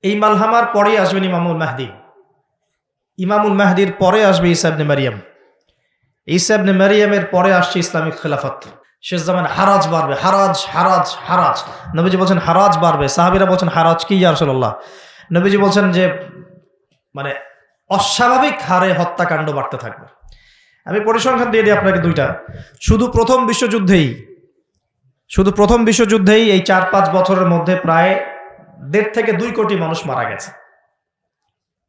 এই মালহামার পরে আসবেন ইমামুল মাহদি। ইমামুল মাহদির পরে আসবে ঈসা ইবনে মারিয়াম। ঈসা ইবনে মারিয়ামের পরে আসছে ইসলামিক খেলাফত। শেষ জামানে হারাজ বাড়বে, হারাজ হারাজ হারাজ। নবীজি বলছেন হারাজ বাড়বে, সাহাবীরা বলছেন হারাজ কি ইয়া রাসূলুল্লাহ? নবীজি বলছেন যে মানে অস্বাভাবিক হারে হত্যাকাণ্ড বাড়তে থাকবে। আমি পরিসংখ্যান দিয়ে দিই আপনাকে দুইটা। শুধু প্রথম বিশ্বযুদ্ধেই এই 4-5 বছরের মধ্যে প্রায় 1.5 থেকে 2 কোটি মানুষ মারা গেছে।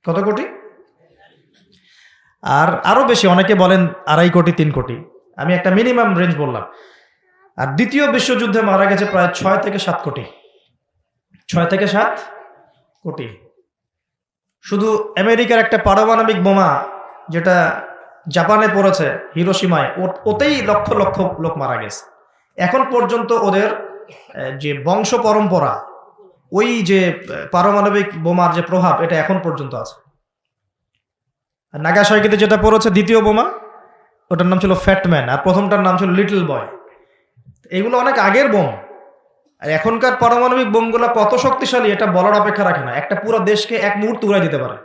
কত কোটি? আর আরো বেশি, অনেকে বলেন 2.5 কোটি 3 কোটি, আমি একটা মিনিমাম রেঞ্জ বললাম। আর দ্বিতীয় বিশ্বযুদ্ধে মারা গেছে প্রায় 6 থেকে 7 কোটি। 6 থেকে 7 কোটি। শুধু আমেরিকার একটা পারমাণবিক বোমা যেটা জাপানে পড়েছে হিরোশিমায়, ওতেই লক্ষ লক্ষ লোক মারা গেছে। এখন পর্যন্ত ওদের যে বংশ পরম্পরা, ওই যে পারমাণবিক বোমার যে প্রভাব, এটা এখন পর্যন্ত আছে। আর নাগাসাকিতে যেটা পড়েছে দ্বিতীয় বোমা, ওটার নাম ছিল ফ্যাটম্যান, আর প্রথমটার নাম ছিল লিটল বয়। এগুলো অনেক আগের বোম। আর এখনকার পারমাণবিক বোমগুলো কত শক্তিশালী এটা বলার অপেক্ষা রাখে না। একটা পুরো দেশকে এক মুহূর্তে উড়াই দিতে পারে।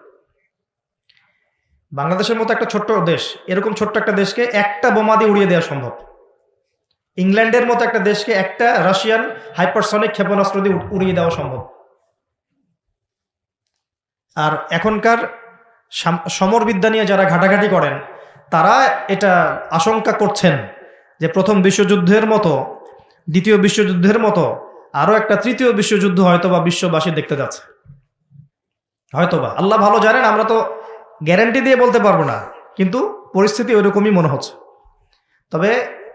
বাংলাদেশের মতো একটা ছোট্ট দেশ, এরকম ছোট্ট একটা দেশকে একটা বোমা দিয়ে উড়িয়ে দেওয়া সম্ভব। ইংল্যান্ডের মতো একটা দেশকে একটা রাশিয়ান হাইপারসনিক ক্ষেপণাস্ত্র দিয়ে উড়িয়ে দেওয়া সম্ভব। আর এখনকার সমরবিদ্যা নিয়ে যারা ঘাটাঘাটি করেন, তারা এটা আশঙ্কা করছেন যে প্রথম বিশ্বযুদ্ধের মতো, দ্বিতীয় বিশ্বযুদ্ধের মতো আরো একটা তৃতীয় বিশ্বযুদ্ধ হয়তোবা বিশ্ববাসী দেখতে যাচ্ছে। হয়তোবা, আল্লাহ ভালো জানেন, আমরা তো গ্যারান্টি দিয়ে বলতে পারবো না, কিন্তু পরিস্থিতি ওইরকমই মনে হচ্ছে। তবে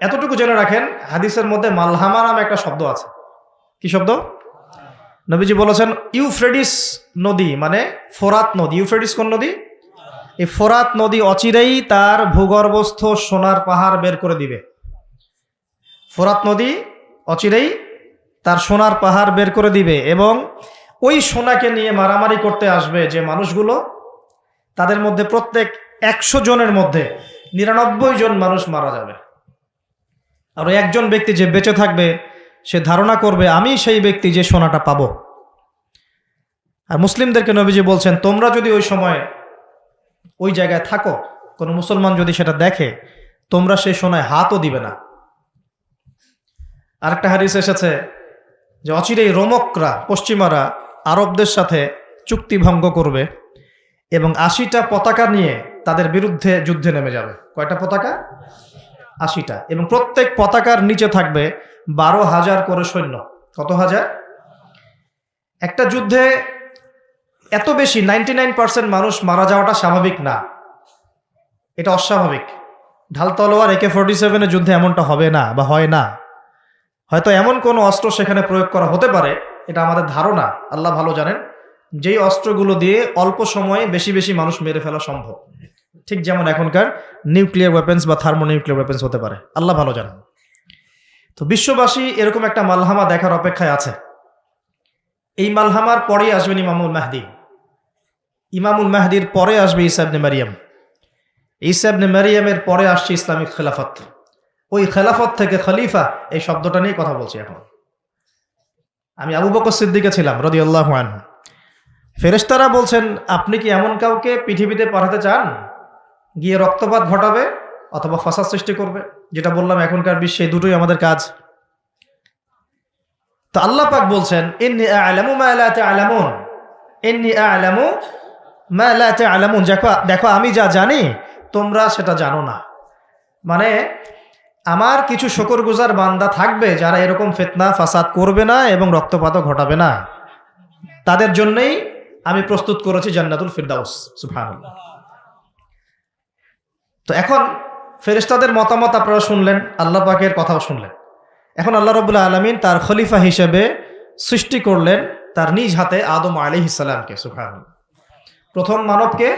এতটুকু জেনে রাখেন, হাদিসের মধ্যে মালহামা নামে একটা শব্দ আছে। কি শব্দ? নবীজি বলেছেন ইউফ্রেডিস নদী মানে ফোরাত নদী। ইউফ্রেডিস কোন নদী? এই ফোরাত নদী অচিরেই তার ভূগর্ভস্থ সোনার পাহাড় বের করে দিবে। ফোরাত নদী অচিরেই তার সোনার পাহাড় বের করে দিবে, এবং ওই সোনাকে নিয়ে মারামারি করতে আসবে যে মানুষগুলো, তাদের মধ্যে প্রত্যেক 100 জনের মধ্যে 99 জন মানুষ মারা যাবে। আর ওই একজন ব্যক্তি যে বেঁচে থাকবে, সে ধারণা করবে আমি সেই ব্যক্তি যে সোনাটা পাবো। আর মুসলিমদেরকে নবীজি বলছেন, তোমরা যদি ওই সময় ওই জায়গায় থাকো, কোনো মুসলমান যদি সেটা দেখে, তোমরা সেই সোনায় হাতও দিবে না। আরেকটা হাদিস এসেছে যে অচিরেই রোমকরা, পশ্চিমারা আরবদের সাথে চুক্তি ভঙ্গ করবে এবং 80টা পতাকা নিয়ে তাদের বিরুদ্ধে যুদ্ধে নেমে যাবে। কয়টা পতাকা? 80টা। এবং প্রত্যেক পতাকার নিচে থাকবে 12,000 করে সৈন্য। কত হাজার? একটা যুদ্ধে এত বেশি 99% মানুষ মারা যাওয়াটা স্বাভাবিক না, এটা অস্বাভাবিক। ঢাল তলোয়ার AK-47 যুদ্ধে এমনটা হবে না বা হয় না। হয়তো এমন কোনো অস্ত্র সেখানে প্রয়োগ করা হতে পারে, এটা আমাদের ধারণা, আল্লাহ ভালো জানেন, যেই অস্ত্রগুলো দিয়ে অল্প সময়ে বেশি বেশি মানুষ মেরে ফেলা সম্ভব। ঠিক যেমন এখনকার নিউক্লিয়ার ওয়েপেন্স বা থার্মোনিউক্লিয়ার ওয়েপেন্স হতে পারে, আল্লাহ ভালো জানেন। তো বিশ্ববাসী এরকম একটা মালহামা দেখার অপেক্ষায় আছে। এই মালহামার পরেই আসবেন ইমামুল মাহদি। ইমামুল মাহদির পরে আসবে ঈসা ইবনে মারিয়াম। ঈসা ইবনে মারিয়ামের পরে আসছে ইসলামিক খেলাফত। ওই খেলাফত থেকে খলিফা, এই শব্দটা নিয়ে কথা বলছি এখন। আমি আবু বকর সিদ্দিকে ছিলাম রাদিয়াল্লাহু আনহু। ফেরেশতারা বলছেন, আপনি কি এমন কাউকে পৃথিবীতে পাঠাতে চান গিয়ে রক্তপাত ঘটাবে অথবা ফাসাদ সৃষ্টি করবে? যেটা বললাম, এখনকার বিশ্বে দুটোই আমাদের কাজ। তো আল্লাহ পাক বলছেন, ইন্নী আ'লামু মা লা তা'লামুন, ইন্নী আ'লামু মা লা তা'লামুন। দেখো আমি যা জানি তোমরা সেটা জানো না। মানে আমার কিছু শুকরগুজার বান্দা থাকবে যারা এরকম ফিতনা ফাসাদ করবে না এবং রক্তপাতও ঘটাবে না। তাদের জন্যই আমি প্রস্তুত করেছি জান্নাতুল ফিরদাউস। সুবহানাল্লাহ। তো এখন ফেরেশতাদের মতামত আপনারা শুনলেন, আল্লাহ পাকের কথাও শুনলেন। এখন আল্লাহ রাব্বুল আলামিন তার খলিফা হিসেবে সৃষ্টি করলেন তার নিজ হাতে আদম আলাইহিস সালামকে। সুবহানাল্লাহ। প্রথম মানবকে,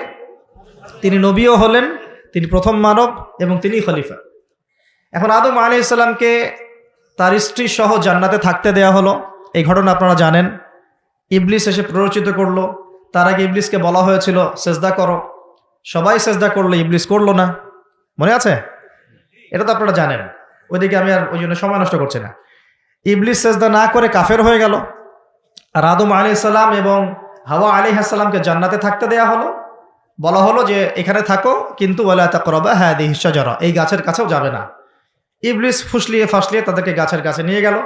তিনি নবীও হলেন, তিনি প্রথম মানব এবং তিনি খলিফা। এখন আদম আলাইহিস সালামকে তার স্ত্রী সহ জান্নাতে থাকতে দেয়া হলো। এই ঘটনা আপনারা জানেন। ইবলিস এসে প্ররোচিত করলো। তার আগে ইবলিসকে বলা হয়েছিল সেজদা করো, সবাই সেজদা করলো, ইবলিস করলো না। মনে আছে? এটা তো আপনারা জানেন। ওইদিকে আমি আর ওই জন্য সময় নষ্ট করছি না। ইবলিস সেজদা না করে কাফের হয়ে গেল। আর আদম আলাইহিস সালাম এবং হাওয়া আলাইহিস সালামকে জান্নাতে থাকতে দেয়া হলো, বলা হলো যে এখানে থাকো, কিন্তু ওয়ালা তাকরাবা হাদিহিশ শাজারা, এই গাছের কাছেও যাবে না। ইবলিস ফুসলিয়ে ফাসলিয়ে তাদেরকে গাছের কাছে নিয়ে গেল,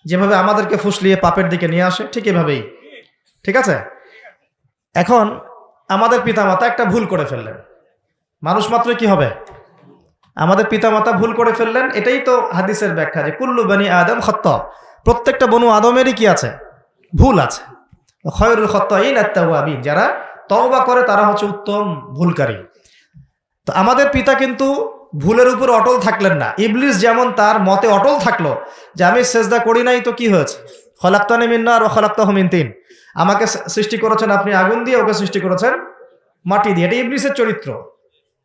যেভাবে আমাদেরকে ফুসলিয়ে পাপের দিকে নিয়ে আসে ঠিক এভাবেই। ঠিক আছে, এখন আমাদের পিতামাতা একটা ভুল করে ফেললেন। মানুষ মাত্র কি হবে? আমাদের পিতামাতা ভুল করে ফেললেন। এটাই তো হাদিসের ব্যাখ্যা যে কুল্লু বনি আদম খাত্তা, প্রত্যেকটা বনু আদমেরই কি আছে? ভুল আছে। খায়রুল খাত্তাইন আত-তাওয়াবিন, যারা তওবা করে তারা হচ্ছে উত্তম ভুলকারী। তো আমাদের পিতা কিন্তু ভুলের উপর অটল থাকলেন না। ইবলিস যেমন তার মতে অটল থাকলো যে আমি সেজদা করি নাই, তো কি হয়েছে? খলাকতানি মিন নার ওয়া খলাকতাহু মিন তিন, আমাকে সৃষ্টি করেছেন আপনি আগুন দিয়ে, ওকে সৃষ্টি করেছেন মাটি দিয়ে। এটা ইবলিসের চরিত্র।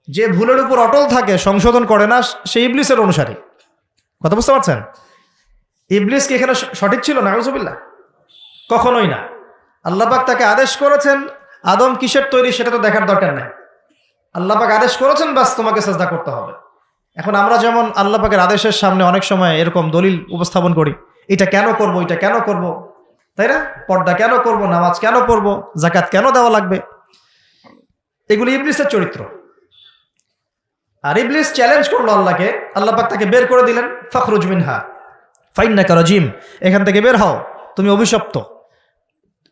যে ভুলের উপর অটল থাকে, সংশোধন করে না, সে ইবলিসের অনুসারী। কথা বুঝতে পারছেন? ইবলিস কি এখানে সঠিক ছিল? নাউজুবিল্লাহ, কখনোই না। আল্লাহ পাক তাকে আদেশ করেছেন, আদম কিসের তৈরি সেটা তো দেখার দরকার নাই। আল্লাহ পাক আদেশ করেছেন, বাস তোমাকে সাজদা করতে হবে। এখন আমরা যেমন আল্লাহ পাকের আদেশের সামনে অনেক সময় এরকম দলিল উপস্থাপন করি, এটা কেন করব, এটা কেন করব, তাই না? পর্দা কেন করব, নামাজ কেন পড়ব, যাকাত কেন দেওয়া লাগবে, এগুলি ইবলিসের চরিত্র। আর ইবলিস চ্যালেঞ্জ করলো আল্লাহকে, আল্লাহ পাক তাকে বের করে দিলেন, ফাখরুজ মিনহা ফাইন্নাকা রাজিম, এখান থেকে বের হও, তুমি অভিশপ্ত।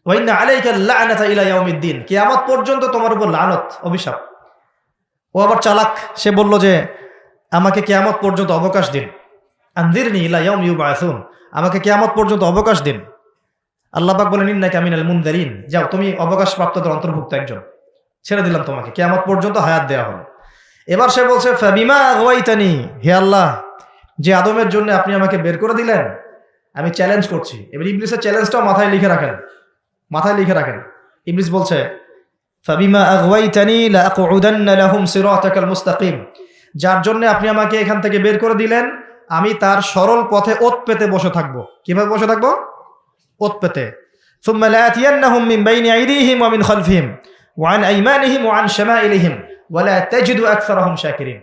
ওয়া ইন্না আলাইকা লা'নাতা ইলা ইয়াউমিদ্দিন, কিয়ামত পর্যন্ত তোমার উপর লানত, অভিশাপ। ও আবার চালাক, সে বলল যে আমাকে কিয়ামত পর্যন্ত অবকাশ দিন, আনজিরনি ইলা ইয়াউমি ইউবআসুন, আমাকে কিয়ামত পর্যন্ত অবকাশ দিন। আল্লাহ পাক বলেন ইন্নাকা মিনাল মুনযারিন, যাও তুমি অবকাশপ্রাপ্তদের অন্তর্ভুক্ত একজন, ছেড়ে দিলাম তোমাকে, কিয়ামত পর্যন্ত হায়াত দেওয়া হলো। এবার সে বলছে ফাবিমা আগওয়াইতানি, হে আল্লাহ, যে আদমের জন্য আপনি আমাকে বের করে দিলেন, আমি চ্যালেঞ্জ করছি। এবার ইবলিসের চ্যালেঞ্জটাও মাথায় লিখে রাখেন, মাথায় লিখে রাখেন। ইবলিস বলছে ফাবিমা আগওয়াইতানি লাআকউদান্না লাহুম সিরাতাকাল মুস্তাকিম, যার জন্য আপনি আমাকে এখান থেকে বের করে দিলেন, আমি তার সরল পথে ওত পেতে বসে থাকবো। কিভাবে বসে থাকবো? ওত পেতে। সুম্মা লাআতিয়ান্নাহুম মিন বাইনি আইদিহিম ওয়া মিন খালফিহিম ওয়া আন আইমানিহিম ওয়া আন শামাইলিহিম ওয়া লা তাজিদু আকসারাহুম শাকিরিন,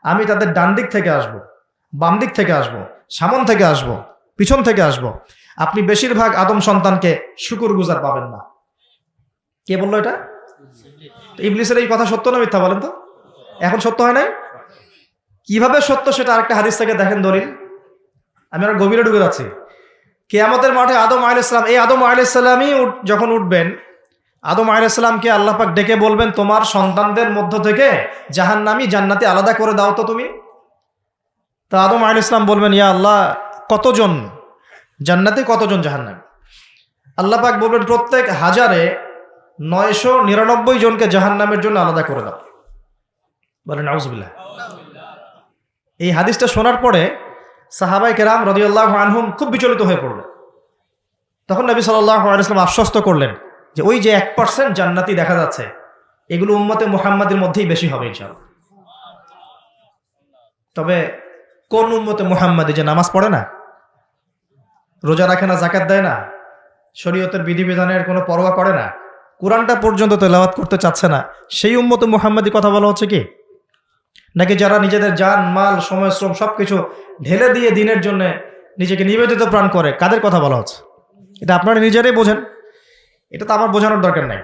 আমি তাদের ডান দিক থেকে আসব, বাম দিক থেকে আসব, সামন থেকে আসব, পিছন থেকে আসব, আপনি বেশিরভাগ আদম সন্তানকে শুকরগুজার পাবেন না। কে বললো এটা? ইবলিসের এই কথা সত্য না মিথ্যা বলেন তো? এখন সত্য হয় নাই? কিভাবে সত্য সেটা আরেকটা হাদিস থেকে দেখেন দলিল। আমি আর গভীরে ঢুকে যাচ্ছি। কিয়ামতের মাঠে আদম আলাইহিস সালাম, এই আদম আলাইহিস সালামই যখন উঠবেন, আদম আলাইহিস সালামকে আল্লাহ পাক ডেকে বলবেন তোমার সন্তানদের মধ্য থেকে জাহান্নামী জান্নাতি আলাদা করে দাও তো তুমি। তা আদম আলাইহিস সালাম বলবেন ইয়া আল্লাহ, কতজন জান্নাতি, কতজন জাহান্নামী? আল্লাহ পাক বলবেন প্রত্যেক 1099 জনকে জাহান্নামের জন্য আলাদা করে দাও। বলেন নাউজুবিল্লাহ। এই হাদিসটা শোনার পরে সাহাবায়ে কেরাম রাদিয়াল্লাহু আনহুম খুব বিচলিত হয়ে পড়লেন। তখন নবী সাল্লাল্লাহু আলাইহি ওয়াসাল্লাম আশ্বস্ত করলেন যে ওই যে 1% জান্নাতি দেখা যাচ্ছে, এগুলো উম্মতে মুহাম্মাদের মধ্যেই বেশি হবে ইনশাআল্লাহ। তবে কোন উম্মতে মুহাম্মাদি যে নামাজ পড়ে না, রোজা রাখে না, যাকাত দেয় না, শরীয়তের বিধিবিধানের কোনো পরোয়া করে না, কোরআনটা পর্যন্ত তেলাওয়াত করতে চাচ্ছে না, সেই উম্মতে মুহাম্মাদি কথা বলা হচ্ছে কি? নাকি যারা নিজেদের জান মাল সময় শ্রম সবকিছু ঢেলে দিয়ে দিনের জন্য নিজেকে নিবেদিত প্রাণ করে, কাদের কথা বলা হচ্ছে? এটা আপনারা নিজেরাই বোঝেন, এটা তো আমার বোঝানোর দরকার নাই।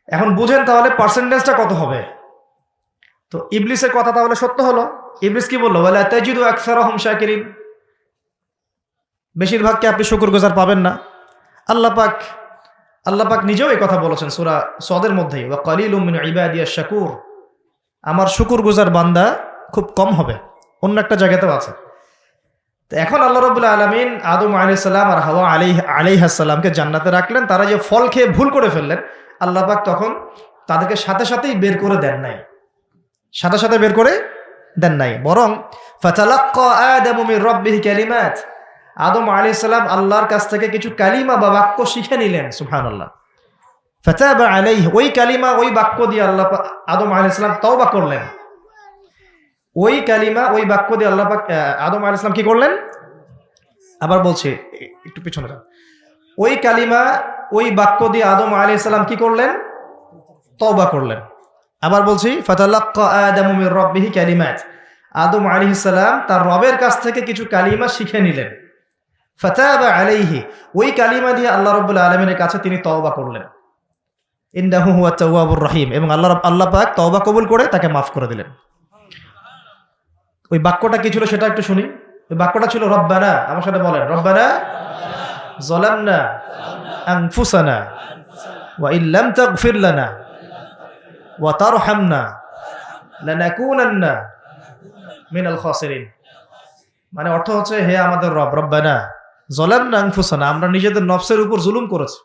এখন বুঝেন তাহলে পার্সেন্টেজটা কত হবে। তো ইবলিসের কথা তাহলে সত্য হলো। ইবলিস কি বললো? ওয়ালা তাজিদু আকসারাহুম শাকিরিন, বেশিরভাগকে আপনি শুকরগুজার পাবেন না। আল্লাহ পাক নিজেও এই কথা বলেছেন সূরা সদের মধ্যেই, ওয়া কালিলুম মিন ইবাদিয়াশ শাকুর, আমার শুকরগুজার বান্দা খুব কম হবে। অন্য একটা জায়গাতেও আছে। তো এখন আল্লাহ রাব্বুল আলামিন আদম আলাইহিস সালাম আর হাওয়া আলাইহিস সালামকে জান্নাতে রাখলেন। তারা যে ফল খেয়ে ভুল করে ফেললেন, আল্লাহ পাক তখন তাদেরকে সাথে সাথেই বের করে দেন নাই, সাথে সাথে বের করে দেন নাই, বরং ফাতালাক্কা আদামু মির রাব্বিহি কালিমাত, আদম আলাইহিস সালাম আল্লাহর কাছ থেকে কিছু কালিমা বা বাক্য শিখে নিলেন। সুবহানাল্লাহ। ফাতাবা আলাইহি, ওই কালিমা ওই বাক্য দিয়ে আল্লাহ আদম আলাইহিস সালাম তওবা করলেন। ওই কালিমা ওই বাক্য দিয়ে আল্লাহ পাক আদম আলাইহিস সালাম কি করলেন? আবার বলছি, একটু পিছনে যান। ওই কালিমা ওই বাক্য দিয়ে আদম আলাইহিস সালাম কি করলেন? তওবা করলেন। আবার বলছি, ফাতালাক্কা আদামু মির রাব্বিহি কালিমাত, আদম আলাইহিস সালাম তার রবের কাছ থেকে কিছু কালিমা শিখে নিলেন। ফাতাবা আলাইহি, ওই কালিমা দিয়ে আল্লাহ রাব্বুল আলামিনের কাছে তিনি তওবা করলেন। ইন্নাহু হুয়াত তাওয়াবুর রহিম, এবং আল্লাহ পাক তওবা কবুল করে তাকে মাফ করে দিলেন। ওই বাক্যটা কি ছিল সেটা একটু শুনি। ওই বাক্যটা ছিল রব্বানা, আমার সাথে বলেন, রব্বানা যালামনা আনফুসানা ওয়া ইল্লাম তাগফির লানা ওয়া তারহামনা লানাকুনান্না মিনাল খাসিরিন। মানে অর্থ হচ্ছে, হে আমাদের রব, রব্বানা যালামনা আনফুসানা, আমরা নিজেদের নফসের উপর জুলুম করেছি,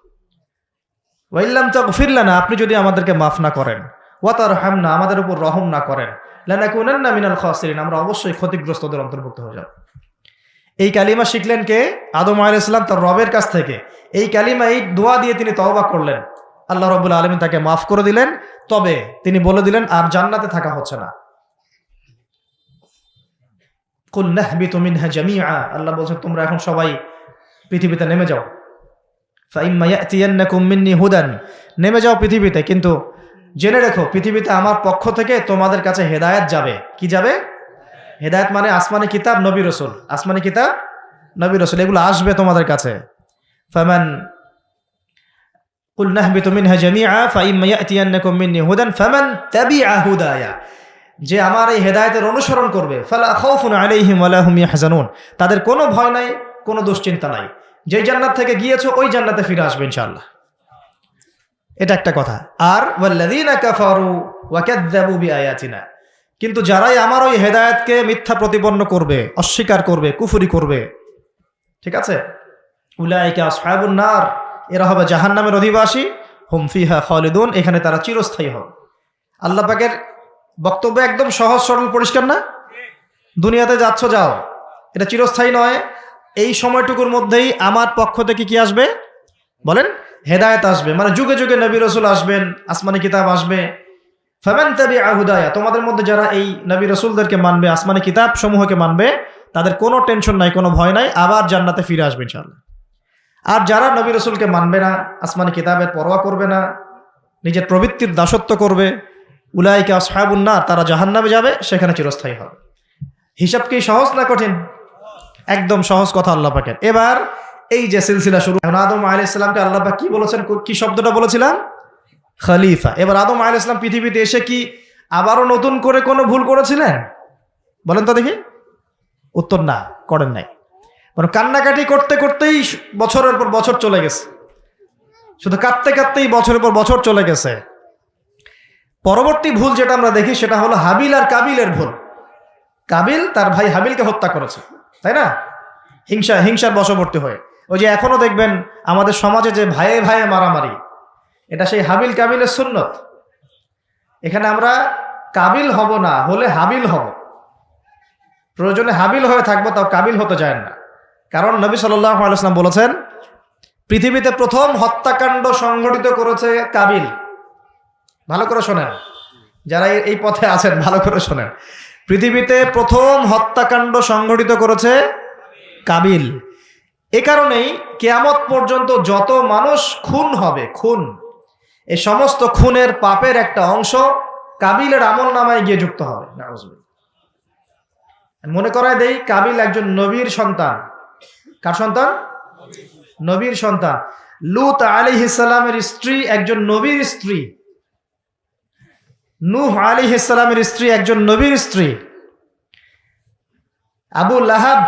ওয়া ইল্লাম তাগফির লানা, আপনি যদি আমাদেরকে মাফ না করেন, ওয়া তারহামনা, আমাদের উপর রহম না করেন, লানাকুনান্না মিনাল খাসিরিন, আমরা অবশ্যই ক্ষতিগ্রস্তদের অন্তর্ভুক্ত হয়ে যাব। এই কালিমা শিখলেন কে? আদম আলাইহিস সালাম তার রবের কাছ থেকে। এই কালিমা, এই দোয়া দিয়ে তিনি তওবা করলেন, আল্লাহ রাব্বুল আলামিন তাকে মাফ করে দিলেন। তবে তিনি বলে দিলেন আর জান্নাতে থাকা হচ্ছে না। কুল নাহবিতু মিনহা জামিআ, আল্লাহ বলছেন তোমরা এখন সবাই পৃথিবীতে নেমে যাও। ফাইম্মা ইয়াতিয়ান্নাকুম মিন্নি হুদান, নেমে যাও পৃথিবীতে, কিন্তু জেনে রেখো পৃথিবীতে আমার পক্ষ থেকে তোমাদের কাছে হেদায়েত যাবে। কি যাবে? হেদায়েত মানে আসমানি কিতাব, নবী রাসূল। আসমানি কিতাব, নবী রাসূল, এগুলো আসবে তোমাদের কাছে। ফামান কুল নাহবিতু মিনহা জামিআ ফাইম্মা ইয়াতিয়ান্নাকুম মিন্নি হুদান ফামান তাবিআ হুদায়া, যে আমার এই হেদায়েতের অনুসরণ করবে, ফালা খাউফুন আলাইহিম ওয়ালা হুম ইয়াহজানুন, তাদের কোনো ভয় নাই, কোনো দুশ্চিন্তা নাই। যেই জান্নাত থেকে গিয়েছো ওই জান্নাতে ফিরে আসবে ইনশাআল্লাহ। এটা একটা কথা। আর ওয়াল্লাযীনা কাফারু ওয়া কাযযাবু বিআয়াতিনা, কিন্তু যারাই আমার ওই হেদায়েতকে মিথ্যা প্রতিপন্ন করবে, অস্বীকার করবে, কুফরি করবে, ঠিক আছে, উলাইকা আসহাবুন নার, এরা হবে জাহান্নামের অধিবাসী, হুম ফিহা খালিদুন, এখানে তারা চিরস্থায়ী হবে। আল্লাহ পাকের বক্তব্য একদম সহজ সরল পরিষ্কার না? দুনিয়াতে যাচ্ছ যাও, এটা চিরস্থায়ী নয়। এই সময়টুকুর মধ্যেই আমার পক্ষ থেকে কি আসবে বলেন? হেদায়েত আসবে, মানে যুগে যুগে নবী রাসূল আসবেন, আসমানি কিতাব আসবে। ফামান তাবিআ হুদায়া, তোমাদের মধ্যে যারা এই নবী রাসূলদেরকে মানবে, আসমানি কিতাব সমূহকে মানবে, তাদের কোনো টেনশন নাই, কোনো ভয় নাই, আবার জান্নাতে ফিরে আসবে ইনশাআল্লাহ। আর যারা নবী রাসূলকে মানবে না, আসমানি কিতাবের পরোয়া করবে না, নিজের প্রবৃত্তির দাসত্ব করবে, উলাইকা আসহাবুন নার, তারা জাহান্নামে যাবে, সেখানে চিরস্থায়ী হবে। হিসাব কি সহজ না কঠিন? একদম সহজ কথা আল্লাহ পাকের। এবার এই যে সিলসিলা শুরু, আদম আলাইহিস সালামকে আল্লাহ পাক কি বলেছেন? কি শব্দটা বলেছিলাম? খলিফা। এবার আদম আলাইহিস সালাম পৃথিবীতে এসে কি আবারও নতুন করে কোনো ভুল করেছিলেন? বলেন তো দেখি। উত্তর না, করেন নাই। মানে কান্নাকাটি করতে করতেই বছরের পর বছর চলে গেছে, শুধু কাঁদতে কাঁদতেই বছরের পর বছর চলে গেছে। পরবর্তী ভুল যেটা আমরা দেখি সেটা হলো হাবিল আর কাবিলের ভুল। কাবিল তার ভাই হাবিলকে হত্যা করেছে, তাই না? হিংসার বশবর্তী হয়ে। ওই যে এখনো দেখবেন আমাদের সমাজে যে ভাইয়ে ভাইয়ে মারামারি, এটা সেই হাবিল কাবিলের সুন্নত। এখানে আমরা কাবিল হব না, হলে হাবিল হব। প্রয়োজনে হাবিল হয়ে থাকবো, তাও কাবিল হতে যায় না। কারণ নবী সাল্লাল্লাহু আলাইহি ওয়াসাল্লাম বলেছেন, পৃথিবীতে প্রথম হত্যাকাণ্ড সংঘটিত করেছে কাবিল। ভালো করে শোনেন, যারা এই পথে আছেন ভালো করে শোনেন। পৃথিবীতে প্রথম হত্যাকাণ্ড সংঘটিত করেছে কাবিল। এ কারণেই কিয়ামত পর্যন্ত যত মানুষ খুন হবে, খুন, এই সমস্ত খুনের পাপের একটা অংশ কাবিলের আমল নামায় গিয়ে যুক্ত হবে। মনে করায় দেই, কাবিল একজন নবীর সন্তান। কার সন্তান? নবীর সন্তান। লূত আলাইহিস সালামের স্ত্রী একজন নবীর স্ত্রী। নূহ আলাইহিস সালামের স্ত্রী একজন নবীর স্ত্রী। আবু লাহাব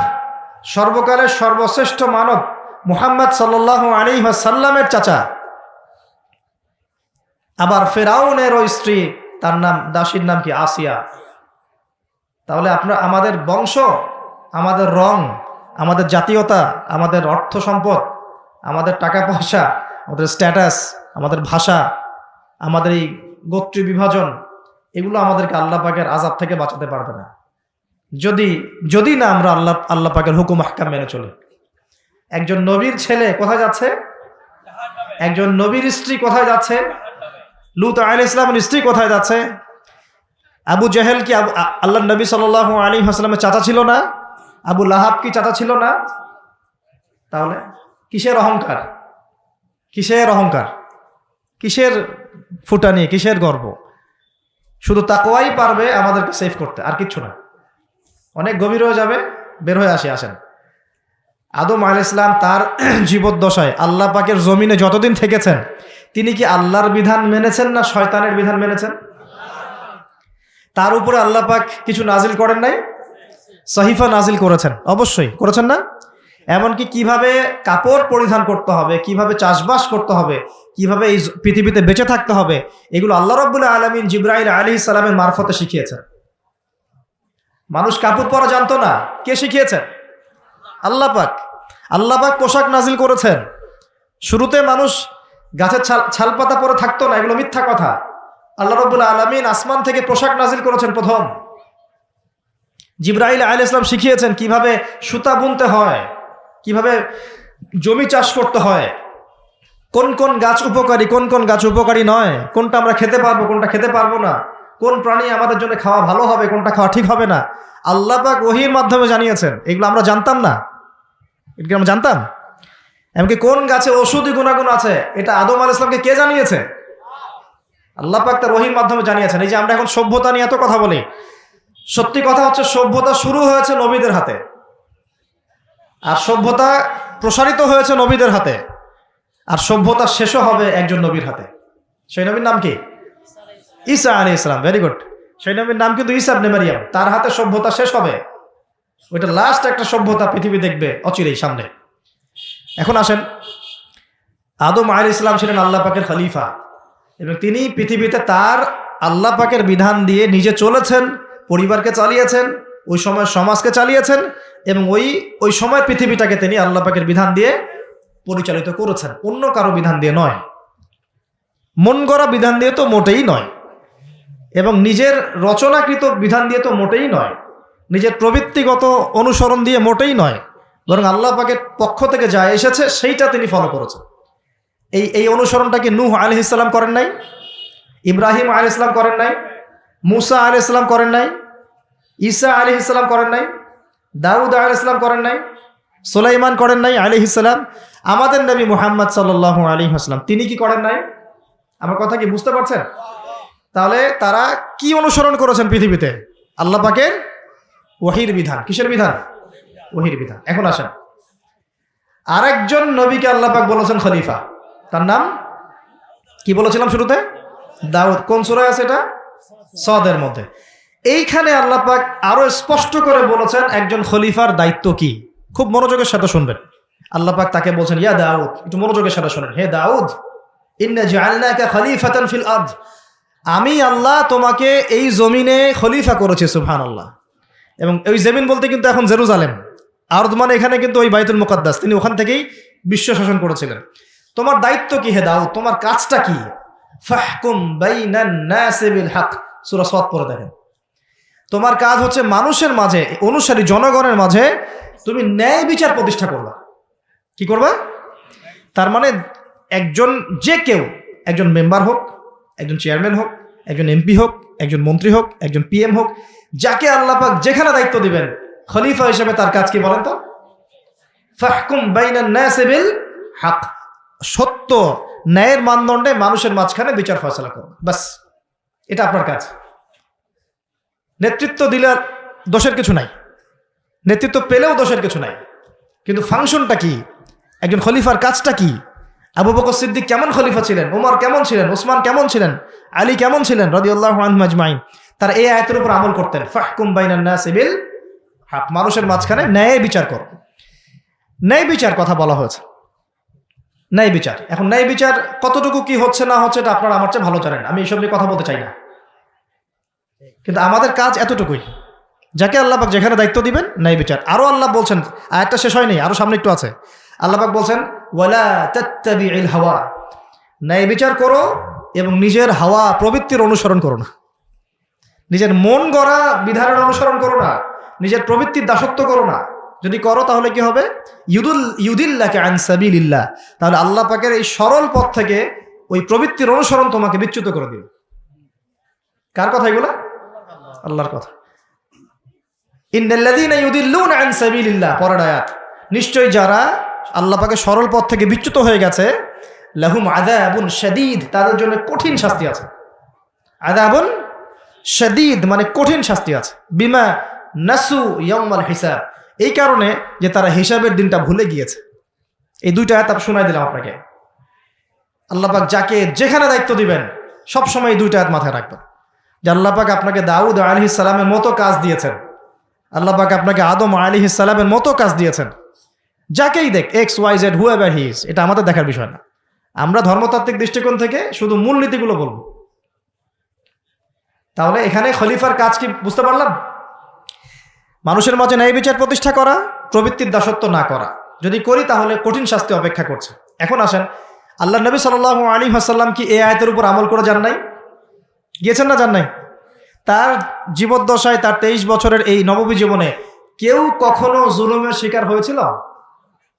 সর্বকালের সর্বশ্রেষ্ঠ মানব মুহাম্মদ সাল্লাল্লাহু আলাইহি ওয়াসাল্লামের চাচা। আবার ফেরাউনের ওই স্ত্রী, তার নাম, দাসীর নাম কি? আসিয়া। তাহলে আমাদের বংশ, আমাদের রং, আমাদের জাতীয়তা, আমাদের অর্থ সম্পদ, আমাদের টাকা পয়সা, আমাদের স্ট্যাটাস, আমাদের ভাষা, আমাদের এই গোত্রীয় বিভাজন, এগুলো আমাদেরকে আল্লাহ পাকের আযাব থেকে বাঁচাতে পারবে না, যদি না আমরা আল্লাহ পাকের হুকুম আহকাম মেনে চলি। একজন নবীর ছেলে কোথায় যাচ্ছে? একজন নবীর স্ত্রী কোথায় যাচ্ছে? লূত আলাইহিস সালামের স্ত্রী কোথায় যাচ্ছে? আবু জেহেল কি আল্লাহ নবী সাল্লাল্লাহু আলাইহি ওয়াসাল্লামের চাচা ছিল না? আবু লাহাব কি চাচা ছিল না? তাহলে কিসের অহংকার? কিসের অহংকার? কিসের ফুটানি? কিসের গর্ব? শুধু তাকওয়াই পারবে আমাদেরকে সেভ করতে, আর কিচ্ছু না। অনেক গভীর হয়ে যাবে, বের হয়ে আসেন। আদম আলাইহিস সালাম তার জীবদ্দশায় আল্লাহ পাকের জমিনে যতদিন থেকেছেন তিনি কি আল্লাহর বিধান মেনেছেন না শয়তানের বিধান মেনেছেন? তার উপরে আল্লাহ পাক কিছু নাজিল করেন নাই? সহিফা নাজিল করেছেন, অবশ্যই করেছেন না? এমনকি কিভাবে কাপড় পরিধান করতে হবে, কিভাবে চাষবাস করতে হবে, কিভাবে এই পৃথিবীতে বেঁচে থাকতে হবে, এগুলো আল্লাহ রাব্বুল আলামিন জিবরাইল আলাইহিস সালামের মারফতে শিখিয়েছেন। মানুষ কাপড় পরা জানতো না, কে শিখিয়েছেন? আল্লাহ পাক। আল্লাহ পাক পোশাক নাজিল করেছেন। শুরুতে মানুষ গাছের ছালপাতা পরে থাকতো না, এগুলো মিথ্যা কথা। আল্লাহ রাব্বুল আলামিন আসমান থেকে পোশাক নাজিল করেছেন প্রথম। জিবরাইল আলাইহিস সালাম শিখিয়েছেন কিভাবে সুতা বুনতে হয়, কিভাবে জমি চাষ করতে হয়, কোন কোন গাছ উপকারী, কোন কোন গাছ উপকারী নয়, কোনটা আমরা খেতে পারবো, কোনটা খেতে পারবো না, কোন প্রাণী আমাদের জন্য খাওয়া ভালো হবে, কোনটা খাওয়া ঠিক হবে না, আল্লাহ পাক ওহীর মাধ্যমে জানিয়েছেন। এগুলো আমরা জানতাম না, এগুলো আমরা জানতাম। এমনকি কোন গাছে ঔষধি গুণাগুণ আছে এটা আদম আলাইহিস সালামকে কে জানিয়েছে? আল্লাহ পাক তার ওহীর মাধ্যমে জানিয়েছেন। এই যে আমরা এখন সভ্যতা নিয়ে এত কথা বলি, সত্যি কথা হচ্ছে সভ্যতা শুরু হয়েছে নবীদের হাতে, আর সভ্যতা প্রসারিত হয়েছে নবীদের হাতে, আর সভ্যতা শেষও হবে একজন নবীর হাতে। সেই নবীর নাম কি? ঈসা আলাইহিস সালাম। Very good. সেই নবীর নাম কিন্তু ঈসা ইবনে মারইয়াম। তার হাতে সভ্যতা শেষ হবে। ওইটা লাস্ট একটা সভ্যতা পৃথিবী দেখবে অচিরেই সামনে। এখন আসেন, আদম আলাইহিস সালাম ছিলেন আল্লাহ পাকের খলিফা এবং তিনি পৃথিবীতে তার আল্লাহ পাকের বিধান দিয়ে নিজে চলেছেন, পরিবারকে চালিয়েছেন, ওই সময় সমাজকে চালিয়েছেন এবং ওই সময় পৃথিবীটাকে তিনি আল্লাহ পাকের বিধান দিয়ে পরিচালিত করেছেন, অন্য কারো বিধান দিয়ে নয়, মন গড়া বিধান দিয়ে তো মোটেই নয়, এবং নিজের রচনাকৃত বিধান দিয়ে তো মোটেই নয়, নিজের প্রবৃত্তিগত অনুসরণ দিয়ে মোটেই নয়, বরং আল্লাহ পাকের পক্ষ থেকে যা এসেছে সেইটা তিনি ফলো করেছেন। এই অনুসরণটাকে নূহ আলাইহিস সালাম করেন নাই, ইব্রাহিম আলাইহিস সালাম করেন নাই, মুসা আলাইহিস সালাম করেন নাই, ঈসা আলাইহিস সালাম করেন নাই, দাউদ আলাইহিস সালাম করেন নাই, সুলাইমান করেন নাই আলাইহিস সালাম। আমাদের নবী মুহাম্মদ সাল্লাল্লাহু আলাইহি ওয়াসাল্লাম তিনি কি করেন নাই? আমার কথা কি বুঝতে পারছেন? তাহলে তারা কি অনুসরণ করেছেন পৃথিবীতে? আল্লাহ পাকের ওহীর বিধান। কিসের বিধান? ওহীর বিধান। এখন আসেন, আরেকজন নবীকে আল্লাহ পাক বলেছেন খলিফা, তার নাম কি বলেছিলাম শুরুতে? দাউদ। কোন সূরায় আছে এটা? সদের মধ্যে। এইখানে আল্লাহ পাক আরো স্পষ্ট করে বলেছেন একজন খলিফার দায়িত্ব কি। খুব মনোযোগের সাথে শুনবেন। আল্লাহ পাক তাকে বলছেন, ইয়া দাউদ, একটু মনোযোগের সাথে শুনেন, হে দাউদ, ইন্না জাআলনাকা খলিফাতান ফিল আরদ, আমি আল্লাহ তোমাকে এই জমিনে খলিফা করেছি। সুবহানাল্লাহ। এবং ওই জমিন বলতে কিন্তু এখন জেরুজালেম, আরদ মানে এখানে কিন্তু ওই বাইতুল মুকাদ্দাস, তিনি ওখান থেকেই বিশ্ব শাসন করেছিলেন। তোমার দায়িত্ব কি হে দাউদ, তোমার কাজটা কি? ফাহকুম বাইনান নাসি বিল হক, সূরা সাদ পড়ে দেখেন। তোমার কাজ হচ্ছে মানুষের মাঝে, অনুসারী জনগণের মাঝে তুমি ন্যায় বিচার প্রতিষ্ঠা করবা। কি করবা? তার মানে একজন, যে কেউ, একজন মেম্বার হোক, একজন চেয়ারম্যান হোক, একজন এমপি হোক, একজন মন্ত্রী হোক, একজন পিএম হোক, যাকে আল্লাহ পাক যেখানে দায়িত্ব দিবেন, খলিফা হিসেবে তার কাজ কি বলেন তো? ফাহকুম বাইনান নাসি বিল হক, সত্য ন্যায়ের মানদণ্ডে মানুষের মাঝখানে বিচার ফয়সালা করুন, বাস, এটা আপনার কাজ। নেতৃত্ব দিলে দোষের কিছু নাই, নেতৃত্ব পেলেও দোষের কিছু নাই, কিন্তু ফাংশনটা কি? একজন খলিফার কাজটা কি? আবু বকর সিদ্দিক কেমন খলিফা ছিলেন, ওমর কেমন ছিলেন, ওসমান কেমন ছিলেন, আলী কেমন ছিলেন রাদিয়াল্লাহু আনহুম আজমাইন, তারা এই আয়াতের উপর আমল করতেন। ফাহকুম বাইনান নাসি বিল হক, মানুষের মাঝখানে ন্যায় বিচার করো। ন্যায় বিচার কথা বলা হয়েছে, ন্যায় বিচার। এখন ন্যায় বিচার কতটুকু কি হচ্ছে না হচ্ছে এটা আপনারা আমার চেয়ে ভালো জানেন, আমি এইসব নিয়ে কথা বলতে চাই না, কিন্তু আমাদের কাজ এতটুকুই, যাকে আল্লাহ পাক যেখানে দায়িত্ব দিবেন ন্যায় বিচার। আরো আল্লাহ বলছেন, আয়াতটা শেষ হয়নি, আরো সামনে একটু আছে। আল্লাহ পাক বলছেন, ওয়ালা তাত্তাবিউল হাওয়া, ন্যায় বিচার করো এবং নিজের হাওয়া প্রবৃত্তির অনুসরণ করো না, নিজের মন গড়া বিধানের অনুসরণ করো না, নিজের প্রবৃত্তির দাসত্ব করো না। যদি করো তাহলে কি হবে? ইউদিল্লাকা আন সাবিলিল্লাহ, তাহলে আল্লাহ পাকের এই সরল পথ থেকে ওই প্রবৃত্তির অনুসরণ তোমাকে বিচ্যুত করে দিবে। কার কথা এগুলা? আল্লাহর কথা। ইন্নাল্লাযীনা ইউদিল্লুনা আন সাবিলিল্লাহ, পরের আয়াত, নিশ্চয়ই যারা আল্লাহ পাকের সরল পথ থেকে বিচ্যুত হয়ে গেছে, লাহুম আযাবুন শাদীদ, তাদের জন্য কঠিন শাস্তি আছে। আযাবুন শাদীদ মানে কঠিন শাস্তি আছে। বিমা নাসু ইয়াউমাল হিসাব, এই কারণে যে তারা হিসাবের দিনটা ভুলে গিয়েছে। এই দুইটা আয়াত আমি শোনাই দিলাম আপনাকে। আল্লাহ পাক যাকে যেখানে দায়িত্ব দিবেন সবসময় এই দুইটা আয়াত মাথায় রাখবেন যে আল্লাহ পাক আপনাকে দাউদ আলাইহিস সালামের মতো কাজ দিয়েছেন, আল্লাহ পাক আপনাকে আদম আলাইহিস সালামের মতো কাজ দিয়েছেন। যাকেই দেখ XYZ হুয়েভার হি ইজ, এটা আমাদের দেখার বিষয় না। আমরা ধর্মতাত্ত্বিক দৃষ্টিকোণ থেকে শুধু মূলনীতিগুলো বলবো। তাহলে এখানে খলিফার কাজ কি বুঝতে পারলাম? মানুষের মাঝে ন্যায় বিচার প্রতিষ্ঠা করা, প্রবৃত্তির দাসত্ব না করা। যদি করি তাহলে কঠিন শাস্তি অপেক্ষা করছে। এখন আসেন, আল্লাহ নবী সাল্লাল্লাহু আলাইহি ওয়াসাল্লাম কি এই আয়াতের উপর আমল করে যান নাই? গিয়েছেন না যান নাই? তার জীবদ্দশায়, তার 23 বছরের এই নববী জীবনে কেউ কখনো জুলুমের শিকার হয়েছিল?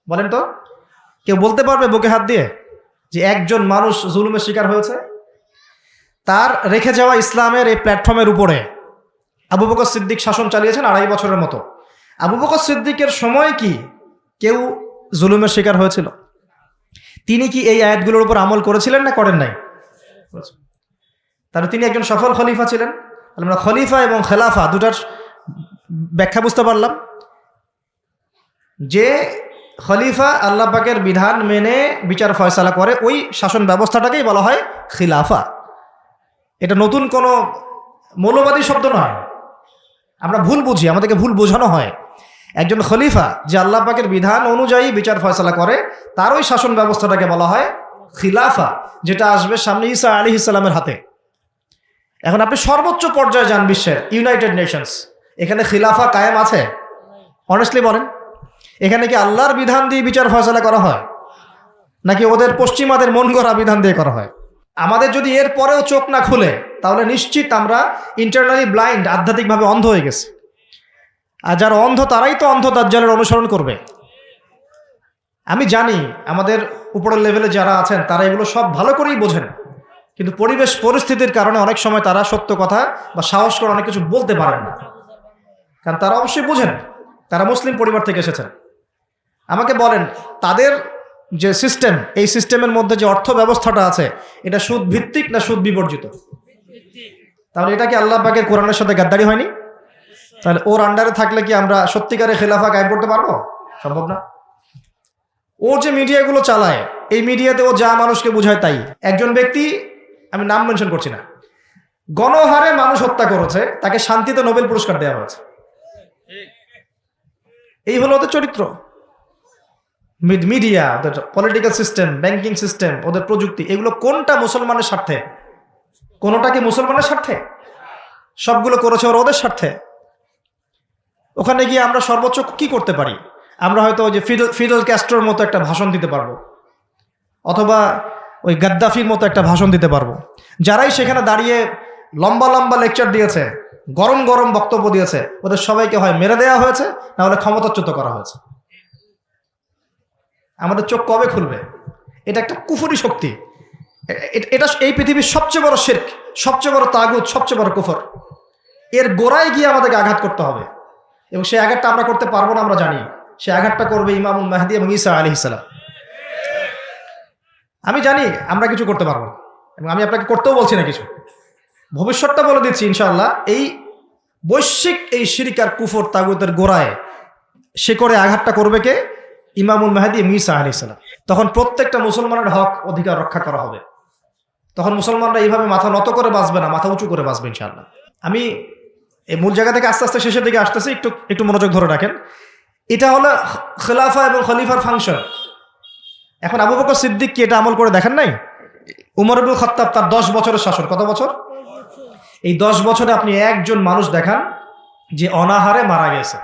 বলেন তো, কেউ বলতে পারবে বুকে হাত দিয়ে যে একজন মানুষ জুলুমের শিকার হয়েছে? তার রেখে যাওয়া ইসলামের এই প্ল্যাটফর্মের উপরে আবু বকর সিদ্দিক শাসন চালিয়েছেন 2.5 বছরের মতো। আবু বকর সিদ্দিকের সময় কি কেউ জুলুমের শিকার হয়েছিল? তিনি কি এই আয়াতগুলোর উপর আমল করেছিলেন না করেন নাই? তাহলে তিনি একজন সফল খলিফা ছিলেন। আমরা খলিফা এবং খেলাফা দুটার ব্যাখ্যা বুঝতে পারলাম যে খলিফা আল্লাহ পাকের বিধান মেনে বিচার ফয়সালা করে, ওই শাসন ব্যবস্থাটাকেই বলা হয় খিলাফা। এটা নতুন কোনো মৌলবাদী শব্দ নয়। আমরা ভুল বুঝি, আমাদেরকে ভুল বোঝানো হয়। একজন খলিফা যে আল্লাহ পাকের বিধান অনুযায়ী বিচার ফয়সালা করে, তার ওই শাসন ব্যবস্থাটাকে বলা হয় খিলাফা, যেটা আসবে সামনে ঈসা আলাইহিস সালামের হাতে। এখন আপনি সর্বোচ্চ পর্যায়ে যান বিশ্বের, ইউনাইটেড নেশনস, এখানে খিলাফা কায়েম আছে? অনেস্টলি বলেন, এখানে কি আল্লাহর বিধান দিয়ে বিচার ফয়সালা করা হয় নাকি ওদের পশ্চিমাদের মন গড়া বিধান দিয়ে করা হয়? আমাদের যদি এর পরেও চোখ না খুলে, তাহলে নিশ্চিত আমরা ইন্টারনালি ব্লাইন্ড, আধ্যাত্মিকভাবে অন্ধ হয়ে গেছি। আর যারা অন্ধ তারাই তো অন্ধ দাজ্জালের অনুসরণ করবে। আমি জানি আমাদের উপরের লেভেলে যারা আছেন তারা এগুলো সব ভালো করেই বোঝেন, কিন্তু পরিবেশ পরিস্থিতির কারণে অনেক সময় তারা সত্য কথা বা সাহস করে অনেক কিছু বলতে পারেন না। কারণ তারা অবশ্যই বোঝেন, তারা মুসলিম পরিবার থেকে এসেছেন। আমাকে বলেন, তাদের যে সিস্টেম, এই সিস্টেমের মধ্যে যে অর্থ ব্যবস্থাটা আছে, এটা সুদ ভিত্তিক না সুদ বিবর্জিত? তাহলে এটা কি আল্লাহ পাকের কোরআনের সাথে গাদ্দারি হয়নি? তাহলে ওর আন্ডারে থাকলে কি আমরা সত্যিকারে খেলাফা কায়েম করতে পারবো? সম্ভব না। ও যে মিডিয়াগুলো চালায়, এই মিডিয়াতে ও যা মানুষকে বোঝায় তাই। একজন ব্যক্তি, আমি নাম মেনশন করছি না, গণহারে মানুষ হত্যা করেছে, তাকে শান্তিতে নোবেল পুরস্কার দেওয়া হয়েছে। এই হলো ওদের চরিত্র। মিডিয়া, ওদের পলিটিক্যাল সিস্টেম, ব্যাংকিং সিস্টেম, ওদের প্রযুক্তি, এগুলো কোনটা মুসলমানের স্বার্থে? কোনোটা কি মুসলমানের স্বার্থে? সবগুলো করেছে ওরা ওদের স্বার্থে। ওখানে গিয়ে আমরা সর্বোচ্চ কি করতে পারি? আমরা হয়তো ওই যে ফিডেল ক্যাস্ট্রোর মতো একটা ভাষণ দিতে পারবো, অথবা ওই গাদ্দাফির মতো একটা ভাষণ দিতে পারবো। যারাই সেখানে দাঁড়িয়ে লম্বা লম্বা লেকচার দিয়েছে, গরম গরম বক্তব্য দিয়েছে, ওদের সবাইকে হয় মেরে দেওয়া হয়েছে, না হলে ক্ষমতাচ্যুত করা হয়েছে। আমাদের চোখ কবে খুলবে? এটা একটা কুফরি শক্তি। এটা এই পৃথিবীর সবচেয়ে বড় শিরক, সবচেয়ে বড় তাগুত, সবচেয়ে বড় কুফর। এর গোড়ায় গিয়ে আমাদেরকে আঘাত করতে হবে, এবং সেই আঘাতটা আমরা করতে পারবো না, আমরা জানি। সেই আঘাতটা করবে ইমামুল মাহদী এবং ঈসা আলাইহিস সালাম। আমি জানি আমরা কিছু করতে পারবো না, এবং আমি আপনাকে করতেও বলছি না কিছু। ভবিষ্যৎটা বলে দিচ্ছি ইনশাআল্লাহ। এই বৈশ্বিক এই শিরক আর কুফর তাগুতের গোড়ায় শিকড়ে আঘাতটা করবে কে? ইমামুল মাহদী এবং ঈসা আলাইহিস সালাম। তখন প্রত্যেকটা মুসলমানের হক অধিকার রক্ষা করা হবে। তখন মুসলমানরা এইভাবে মাথা নত করে বাঁচবে না, মাথা উঁচু করে বাঁচবে ইনশাআল্লাহ। আমি এই মূল জায়গা থেকে আস্তে আস্তে শেষের দিকে আসতেছি, একটু মনোযোগ ধরে রাখেন। এটা হলো খেলাফা এবং খলিফার ফাংশন। এখন আবু বকর সিদ্দিক কি এটা আমল করে দেখেন নাই? উমর ইবনুল খাত্তাব, তার 10 বছরের শাসন, কত বছর? এই 10 বছরে আপনি একজন মানুষ দেখান যে অনাহারে মারা গেছে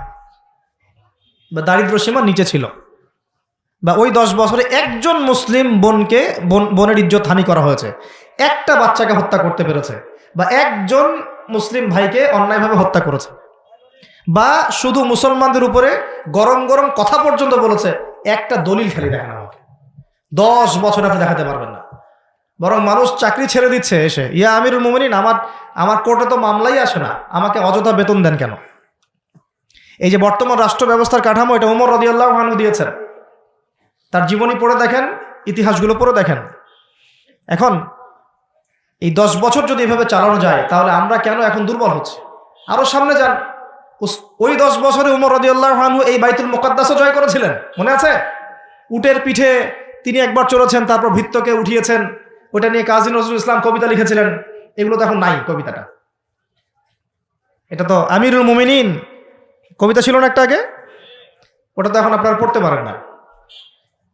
বা দারিদ্র সীমার নিচে ছিল, বা ওই 10 বছরে একজন মুসলিম বোনের ইজ্জত হানি করা হয়েছে, একটা বাচ্চাকে হত্যা করতে পেরেছে, বা একজন মুসলিম ভাইকে অন্যায়ভাবে হত্যা করেছে, বা শুধু মুসলমানদের উপরে গরম গরম কথা পর্যন্ত বলেছে, একটা দলিল খালি দেখেন আমাকে। 10 বছর আপনি দেখাতে পারবেন না। বরং মানুষ চাকরি ছেড়ে দিচ্ছে এসে, ইয়া আমিরুল মুমিনিন, আমার কোর্টে তো মামলাই আসে না, আমাকে অযথা বেতন দেন কেন? এই যে বর্তমান রাষ্ট্র ব্যবস্থার কাঠামো, এটা ওমর রাদিয়াল্লাহু আনহু দিয়েছেন। তার জীবনী পড়ে দেখেন, ইতিহাসগুলো পড়ে দেখেন। এখন এই 10 বছর যদি এভাবে চালানো যায়, তাহলে আমরা কেন এখন দুর্বল হচ্ছি? আরো সামনে যান, ওই 10 বছরে উমর রাদিয়াল্লাহু আনহু এই বাইতুল মুকাদ্দাসও জয় করেছিলেন, মনে আছে? উটের পিঠে তিনি একবার চলেছেন, তারপর ভৃত্যকে উঠিয়েছেন, ওটা নিয়ে কাজী নজরুল ইসলাম কবিতা লিখেছিলেন। এগুলো তো এখন নাই, কবিতাটা। এটা তো আমিরুল মুমিনিন কবিতা ছিল না একটা আগে, ওটা তো এখন আপনারা পড়তে পারেন না।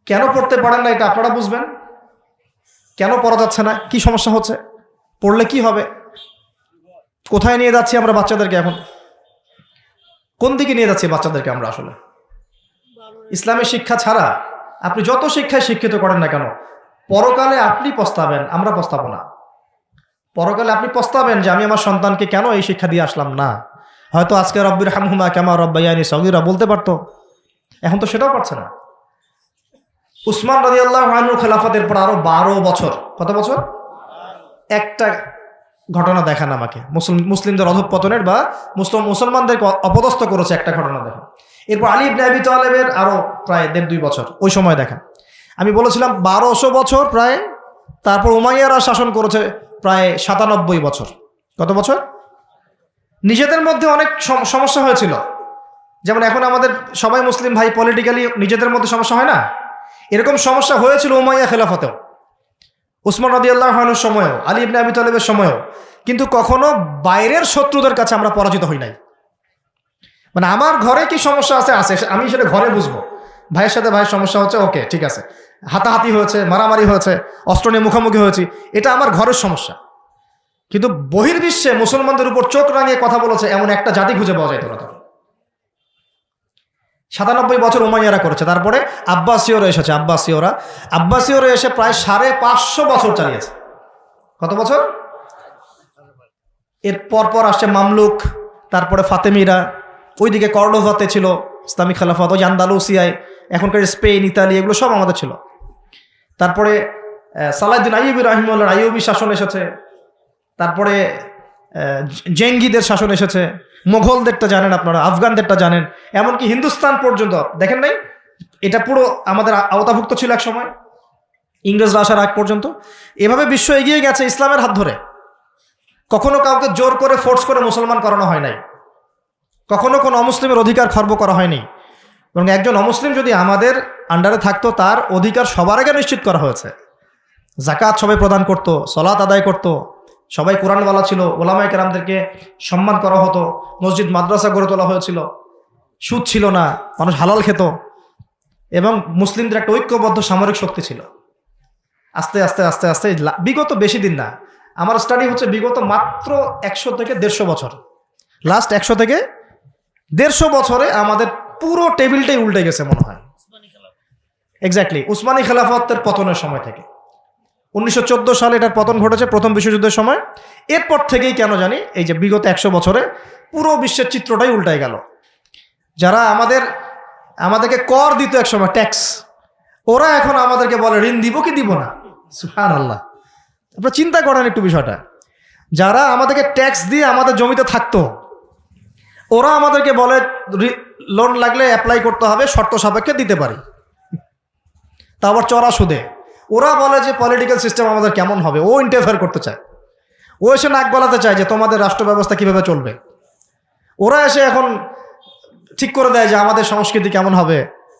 কেন পড়তে পারেন না এটা আপনারা বুঝবেন। কেন পড়া যাচ্ছে না, কি সমস্যা হচ্ছে, পড়লে কি হবে, কোথায় নিয়ে যাচ্ছি আমরা বাচ্চাদেরকে, এখন কোন দিকে নিয়ে যাচ্ছি বাচ্চাদেরকে আমরা? আসলে ইসলামের শিক্ষা ছাড়া আপনি যত শিক্ষায় শিক্ষিত করেন না কেন, পরকালে আপনি পস্তাবেন, আমরা পস্তাবো না। পরকালে আপনি পস্তাবেন যে আমি আমার সন্তানকে কেন এই শিক্ষা দিয়ে আসলাম না। হয়তো আজকে রব্বির হামহুমা কামা রব্বায়ানি সগীরা বলতে পারতো, এখন তো সেটাও পারছে না। উসমান রাদিয়াল্লাহু আনহু খেলাফতের পর আরো 12 বছর, কত বছর? একটা ঘটনা দেখান আমাকে, মুসলিমদের অধঃপতনের বা মুসলমানদেরকে অপদস্থ করেছে একটা ঘটনা দেখান। এরপর আলী ইবনে আবি তালেবের আরো প্রায় 1.5-2 বছর, ওই সময় দেখান। আমি বলেছিলাম 1200 বছর প্রায়। তারপর উমাইয়ারা শাসন করেছে প্রায় 97 বছর। কত বছর? নিজেদের মধ্যে অনেক সমস্যা হয়েছিল। যেমন এখন আমাদের সবাই মুসলিম ভাই, পলিটিক্যালি নিজেদের মধ্যে সমস্যা হয় না, এরকম সমস্যা হয়েছিল উমাইয়া খেলাফতেও, উসমান রাদিয়াল্লাহু আনহুর সময়ও, আলী ইবনে আবি তালেবের সময়ও। কিন্তু কখনো বাইরের শত্রুদের কাছে আমরা পরাজিত হই নাই। মানে আমার ঘরে কি সমস্যা আছে, আমি সেটা ঘরে বুঝবো। ভাইয়ের সাথে ভাইয়ের সমস্যা হচ্ছে, ওকে ঠিক আছে, হাতাহাতি হয়েছে, মারামারি হয়েছে, অস্ত্র নিয়ে মুখোমুখি হয়েছি, এটা আমার ঘরের সমস্যা। কিন্তু বহির্বিশ্বে মুসলমানদের উপর চোখ রাঙিয়ে কথা বলেছে এমন একটা জাতি খুঁজে পাওয়া যেত না তখন। 97 বছর উমাইয়ারা করেছে। তারপরে আব্বাসীয়রা এসেছে, আব্বাসীয়রা এসে প্রায় 550 বছর চালিয়েছে। কত বছর? এর পর আসছে মামলুক, তারপরে ফাতেমিরা, ওইদিকে কর্ডোভাতে ছিল ইসলামিক খেলাফত, ওই আন্দালুসিয়ায়, এখনকার স্পেন, ইতালি, এগুলো সব আমাদের ছিল। তারপরে সালাহউদ্দিন আইয়ুবী রাহিমাহুল্লাহ আইয়ুবী শাসন এসেছে। তারপরে জেঙ্গিদের শাসন এসেছে, মোগলদেরটা জানেন আপনারা, আফগানদেরটা জানেন, এমনকি হিন্দুস্তান পর্যন্ত দেখেন নাই, এটা পুরো আমাদের আওতাভুক্ত ছিল এক সময়, ইংরেজরা আসার আগ পর্যন্ত। এভাবে বিশ্ব এগিয়ে গেছে ইসলামের হাত ধরে। কখনো কাউকে জোর করে ফোর্স করে মুসলমান করানো হয় নাই, কখনো কোনো অমুসলিমের অধিকার খর্ব করা হয়নি। এবং একজন অমুসলিম যদি আমাদের আন্ডারে থাকতো, তার অধিকার সবার আগে নিশ্চিত করা হয়েছে। যাকাত সবাই প্রদান করত, সলাত আদায় করত, সবাই কোরআনওয়ালা ছিল, ওলামায়ে কেরামদেরকে সম্মান করা হতো, মসজিদ মাদ্রাসা গড়ে তোলা হয়েছিল, সুদ ছিল না, মানুষ হালাল খেত, এবং মুসলিমদের একটা ঐক্যবদ্ধ সামরিক শক্তি ছিল। আস্তে আস্তে আস্তে আস্তে বিগত বেশি দিন না, আমার স্টাডি হচ্ছে বিগত মাত্র 100 থেকে 150 বছর, লাস্ট 100 থেকে 150 বছরে আমাদের পুরো টেবিলটাই উল্টে গেছে মনে হয়। এক্স্যাক্টলি উসমানী খেলাফতের পতনের সময় থেকে 1914 সালে এটার পতন ঘটেছে, প্রথম বিশ্বযুদ্ধের সময়। এরপর থেকেই কেন জানি এই যে বিগত 100 বছরে পুরো বিশ্বের চিত্রটাই উল্টাই গেল। যারা আমাদেরকে কর দিত এক সময়, ট্যাক্স, ওরা এখন আমাদেরকে বলে ঋণ দিব কি দিব না। সুবহানাল্লাহ, আপনারা চিন্তা করেন একটু বিষয়টা। যারা আমাদেরকে ট্যাক্স দিয়ে আমাদের জমিতে থাকতো, ওরা আমাদেরকে বলে লোন লাগলে অ্যাপ্লাই করতে হবে, শর্ত সাপেক্ষে দিতে পারি, তা আবার চড়া সুদে। ওরা বলে যে পলিটিক্যাল সিস্টেম আমাদের কেমন হবে, ও ইন্টারফেয়ার করতে চায়, ও এসে নাক গলাতে চায় যে তোমাদের রাষ্ট্র ব্যবস্থা কীভাবে চলবে। ওরা এসে এখন ঠিক করে দেয় যে আমাদের সংস্কৃতি কেমন হবে,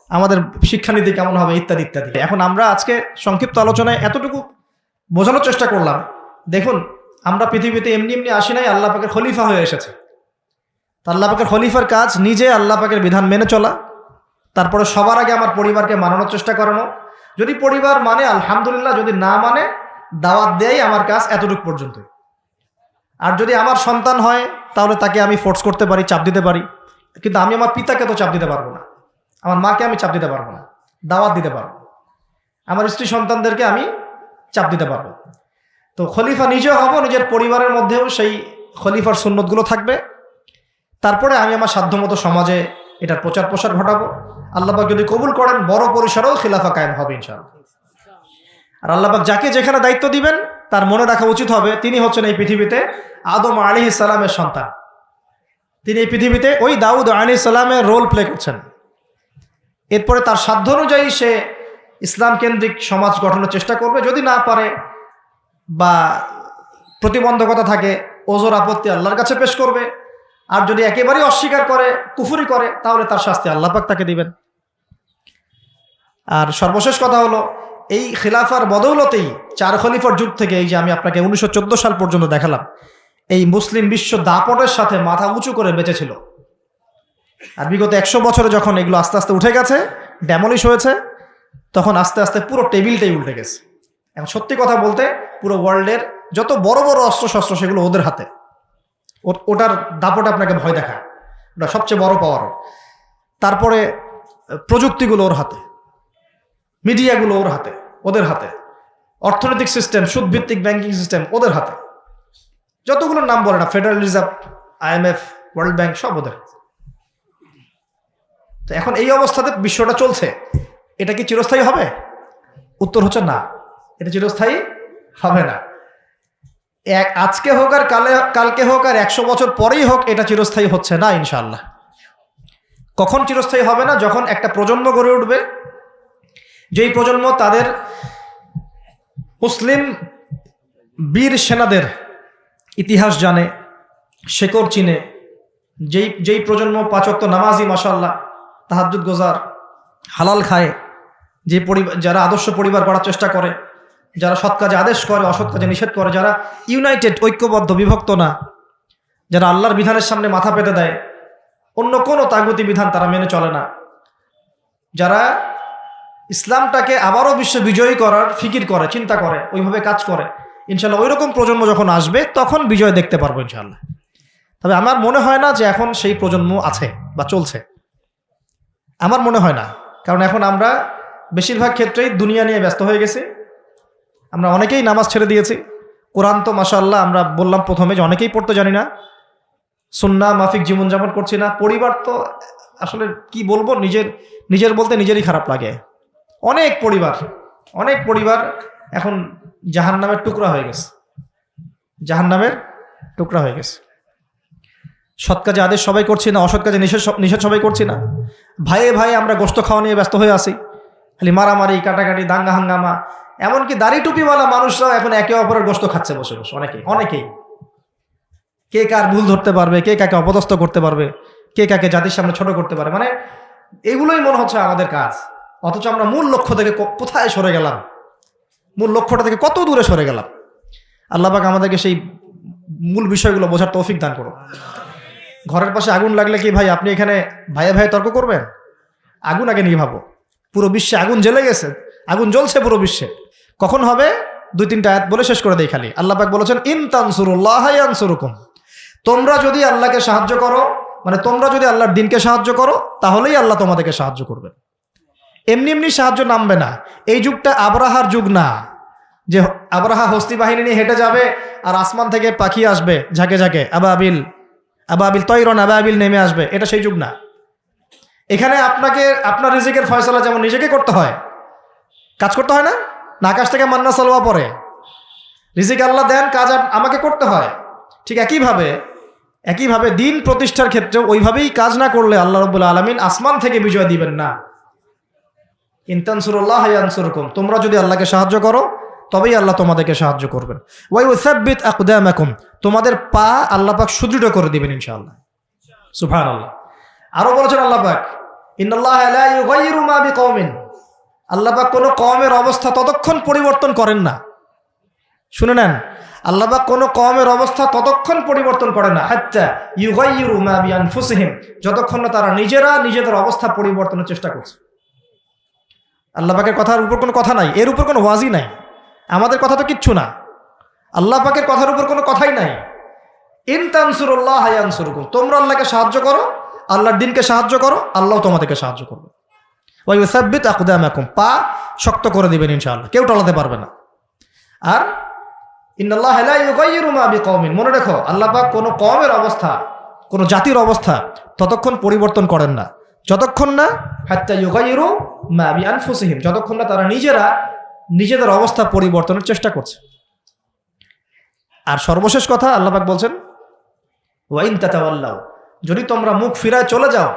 আমাদের শিক্ষানীতি কেমন হবে, ইত্যাদি ইত্যাদি। এখন আমরা আজকে সংক্ষিপ্ত আলোচনায় এতটুকু বোঝানোর চেষ্টা করলাম। দেখুন, আমরা পৃথিবীতে এমনি এমনি আসি নাই, আল্লাহ পাকের খলিফা হয়ে এসেছে। আল্লাহ পাকের খলিফার কাজ নিজে আল্লাহ পাকের বিধান মেনে চলা, তারপরে সবার আগে আমার পরিবারকে মানানোর চেষ্টা করানো। যদি পরিবার মানে আলহামদুলিল্লাহ, যদি না মানে দাওয়াত দেয় আমার কাজ এতটুকু পর্যন্ত। আর যদি আমার সন্তান হয় তাহলে তাকে আমি ফোর্স করতে পারি, চাপ দিতে পারি, কিন্তু আমি আমার পিতাকে তো চাপ দিতে পারবো না, আমার মাকে আমি চাপ দিতে পারবো না, দাওয়াত দিতে পারবো। আমার স্ত্রী সন্তানদেরকে আমি চাপ দিতে পারবো। তো খলিফা নিজেও হব, নিজের পরিবারের মধ্যেও সেই খলিফার সুন্নতগুলো থাকবে। তারপরে আমি আমার সাধ্যমতো সমাজে এটার প্রচার প্রসার ঘটাবো। আল্লাহ পাক যদি কবুল করেন বড় পরিসরেও খিলাফা কায়েম হবে ইনশাআল্লাহ। আর আল্লাহ পাক যাকে যেখানে দায়িত্ব দিবেন তার মনে রাখা উচিত হবে তিনি হচ্ছেন এই পৃথিবীতে আদম আলাইহিস সালামের সন্তান। তিনি এই পৃথিবীতে ওই দাউদ আলাইহিস সালামের রোল প্লে করছেন। এরপরে তার সাধ্য অনুযায়ী সে ইসলাম কেন্দ্রিক সমাজ গঠনের চেষ্টা করবে। যদি না পারে বা প্রতিবন্ধকতা থাকে, ওজোর আপত্তি আল্লাহর কাছে পেশ করবে। আর যদি একেবারেই অস্বীকার করে, কুফরি করে, তাহলে তার শাস্তি আল্লাহ পাক তাকে দিবেন। আর সর্বশেষ কথা হলো, এই খিলাফার বদৌলতেই 4 খলিফার যুগ থেকে এই যে আমি আপনাকে 1914 সাল পর্যন্ত দেখালাম, এই মুসলিম বিশ্ব দাপটের সাথে মাথা উঁচু করে বেঁচেছিল। আর বিগত 100 বছরে যখন এগুলো আস্তে আস্তে উঠে গেছে, ড্যামলিশ হয়েছে, তখন আস্তে আস্তে পুরো টেবিলটাই উল্টে গেছে। এখন সত্যি কথা বলতে, পুরো ওয়ার্ল্ডের যত বড় বড় অস্ত্রশস্ত্র সেগুলো ওদের হাতে। ওটার দাপট আপনাকে ভয় দেখায়, ওটা সবচেয়ে বড় পাওয়ার। তারপরে প্রযুক্তিগুলো ওর হাতে, মিডিয়াগুলো ওর হাতে, ওদের হাতে, অর্থনৈতিক সিস্টেম, সুদভিত্তিক ব্যাংকিং সিস্টেম ওদের হাতে, যতগুলো নাম বলে না, federal reserve, IMF, world bank, সব ওদের। তো এখন এই অবস্থাতে বিশ্বটা চলছে, এটা কি চিরস্থায়ী হবে? উত্তর হচ্ছে না, এটা চিরস্থায়ী হবে না। আজকে হোক আর কালকে হোক আর 100 বছর পরেই হোক, এটা চিরস্থায়ী হচ্ছে না ইনশাআল্লাহ। কখন চিরস্থায়ী হবে না? যখন একটা প্রজন্ম গড়ে উঠবে, যেই প্রজন্ম তাদের মুসলিম বীর সেনাদের ইতিহাস জানে, শেকড় চিনে, যেই প্রজন্ম 5 ওয়াক্ত নামাজি, মাশাআল্লাহ, তাহাজ্জুদ গোজার, হালাল খায়, যে যারা আদর্শ পরিবার গড়ার চেষ্টা করে, যারা সৎ কাজে আদেশ করে, অসৎ কাজে নিষেধ করে, যারা ইউনাইটেড, ঐক্যবদ্ধ, বিভক্ত না, যারা আল্লাহর বিধানের সামনে মাথা পেতে দেয়, অন্য কোনো তাগুতি বিধান তারা মেনে চলে না, যারা ইসলামটাকে আবারও বিশ্ব বিজয়ী করার ফিকির করে, চিন্তা করে, ওইভাবে কাজ করে, ইনশাল্লাহ ওই রকম প্রজন্ম যখন আসবে তখন বিজয় দেখতে পারবো ইনশাল্লাহ। তবে আমার মনে হয় না যে এখন সেই প্রজন্ম আছে বা চলছে, আমার মনে হয় না। কারণ এখন আমরা বেশিরভাগ ক্ষেত্রেই দুনিয়া নিয়ে ব্যস্ত হয়ে গেছি। আমরা অনেকেই নামাজ ছেড়ে দিয়েছি। কোরআন তো মাশাআল্লাহ আমরা বললাম প্রথমে যে অনেকেই পড়তে জানি না, সুন্নাহ মাফিক জীবনযাপন করছি না। পরিবার তো আসলে কি বলবো, নিজের বলতে নিজেরই খারাপ লাগে। অনেক পরিবার এখন জাহান্নামের টুকরা হয়ে গেছে, জাহান্নামের টুকরা হয়ে গেছে। সৎ কাজে আদেশ সবাই করছি না, অসৎ কাজে নিষেধ সবাই করছি না। ভাইয়ে আমরা গোশত খাওয়া নিয়ে ব্যস্ত হয়ে আছি, খালি মারামারি, কাটাকাটি, দাঙ্গা হাঙ্গামা। এমনকি দাড়ি টুপিওয়ালা মানুষরাও এখন একে অপরের গোশত খাচ্ছে বসে বসে। অনেকেই কে কার ভুল ধরতে পারবে, কে কাকে অপদস্থ করতে পারবে, কে কাকে জাতির সামনে ছোট করতে পারে, মানে এগুলোই মনে হচ্ছে আমাদের কাজ। অথচ আমরা মূল লক্ষ্য থেকে কোথায় সরে গেলাম, মূল লক্ষ্যটা থেকে কত দূরে সরে গেলাম। আল্লাহ পাক আমাদেরকে সেই মূল বিষয়গুলো বোঝার তৌফিক দান করুন। ঘরের পাশে আগুন লাগলে কি ভাই আপনি এখানে ভাইয়ে তর্ক করবেন? আগুন আগে নিয়ে ভাবো। পুরো বিশ্বে আগুন জ্বলে গেছে, আগুন জ্বলছে পুরো বিশ্বে। কখন হবে? 2-3টা আয়াত বলে শেষ করে দেই খালি। আল্লাহ পাক বলেছেন, ইন তানসুরুল্লাহ ইয়ানসুরুকুম, তোমরা যদি আল্লাহকে সাহায্য করো, মানে তোমরা যদি আল্লাহর দ্বীনকে সাহায্য করো, তাহলেই আল্লাহ তোমাদেরকে সাহায্য করবে। এমনি সাহায্য নামবে না। এই যুগটা আবরাহার যুগ না, যে আবরাহা হস্তি বাহিনী নিয়ে হেঁটে যাবে আর আসমান থেকে পাখি আসবে ঝাঁকে ঝাঁকে, আবাবিল তৈরন আবাবিল নেমে আসবে। এটা সেই যুগ না। এখানে আপনাকে আপনার রিজিকের ফয়সালা যেমন নিজেকে করতে হয়, কাজ করতে হয় না, আকাশ থেকে মান্না সালোয়া পড়ে, রিজিক আল্লাহ দেন, কাজ আমাকে করতে হয়। ঠিক একইভাবে দিন প্রতিষ্ঠার ক্ষেত্রে ওইভাবেই কাজ না করলে আল্লাহ রাব্বুল আলামিন আসমান থেকে বিজয় দিবেন না। ইন তানসুরুল্লাহ ইয়ানসুরকুম, তোমরা যদি আল্লাহকে সাহায্য করো তবেই আল্লাহ তোমাদেরকে সাহায্য করবেন। ওয়া ইউসাব্বিত আকদামাকুম, তোমাদের পা আল্লাহ পাক সুদৃঢ় করে দিবেন ইনশাআল্লাহ। সুবহানাল্লাহ। আরো বলেছেন আল্লাহ পাক, ইন্নাল্লাহা লা ইউগাইয়িরু মা বিকওমিন, আল্লাহ পাক কোনো কওমের অবস্থা ততক্ষণ পরিবর্তন করেন না। শুনে নেন, আল্লাহ পাক কোনো কওমের অবস্থা ততক্ষণ পরিবর্তন করে না, হাত্তা ইউগাইয়িরু মা বিআনফুসিহিম, যতক্ষণ না তারা নিজেদের অবস্থা পরিবর্তনের চেষ্টা করছে। আল্লাহ পাকের কথার উপর কোনো কথা নাই, এর উপর কোনো ওয়াজি নাই। আমাদের কথা তো কিচ্ছু না, আল্লাহ পাকের কথার উপর কোনো কথাই নাই। ইন তানসুরুল্লাহ ইয়ানসুরকুম, তোমরা আল্লাহকে সাহায্য করো, আল্লাহর দ্বীনকে সাহায্য করো, আল্লাহ তোমাদেরকে সাহায্য করবে। ওয়া ইউসাব্বিত আকদামাকুম, পা শক্ত করে দিবেন ইনশাআল্লাহ, কেউ টলাতে পারবে না। আর ইন্নাল্লাহা লা ইউগাইয়িরু মা বিকওমিন, মনে রেখো আল্লাহ পাক কোনো কওমের অবস্থা, কোনো জাতির অবস্থা ততক্ষণ পরিবর্তন করেন না যতক্ষণ না হাত্তা ইউগাইয়িরু মা বিআনফুসিহিম, যতক্ষণ না তারা নিজেদের অবস্থা পরিবর্তনের চেষ্টা করছে। আর সর্বশেষ কথা আল্লাহ পাক বলছেন, ওয়া ইন তাতাওয়াল্লাউ, যদি তোমরা মুখ ফিরায় চলে যাও,